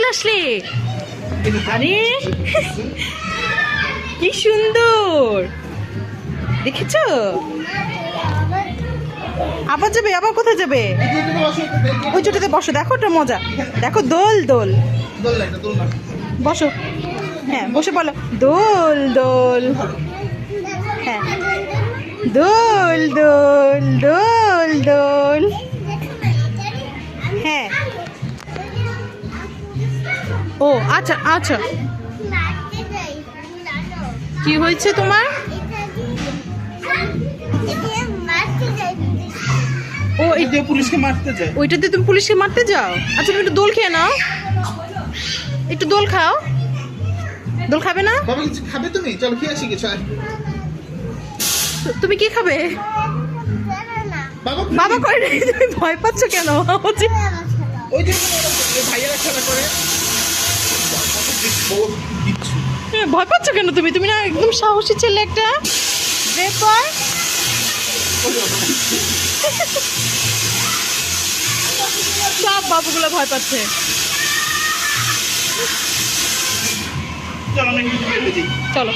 চলে আসলে? আরে কি সুন্দর, দেখেছো? আবার যাবে? আবার কোথায় যাবে? ওই ছোটতে বসো, দেখো ওটা মজা, দেখো দোল দোল। বসো, হ্যাঁ বসে বলো দোল দোল। হ্যাঁ দোল দোল দোল দোল। হ্যাঁ ও আচ্ছা আচ্ছা, কি হয়েছে তোমার? ও এই পুলিশকে মারতে যায়। ওইটাতে তুমি পুলিশকে মারতে যাও? আচ্ছা তুমি একটু দোল খেয়ে নাও, একটু দোল খাও। দোল খাবে না? বাবা কিছু খাবে তুমি? চলো খেয়ে আসি কিছু। তুমি কি খাবে? বাবা বাবা করে নাই, তুমি ভয় পাচ্ছ কেন? ওই যে ভাইয়ারা খেলা করে। ভয় পাচ্ছ কেন তুমি? তুমি না একদম সাহসী ছেলে একটা। ব্রেক কর। সব বাবুগুলো ভয় পাচ্ছে। চলো আমি একটু বের হয়ে যাই। চলো।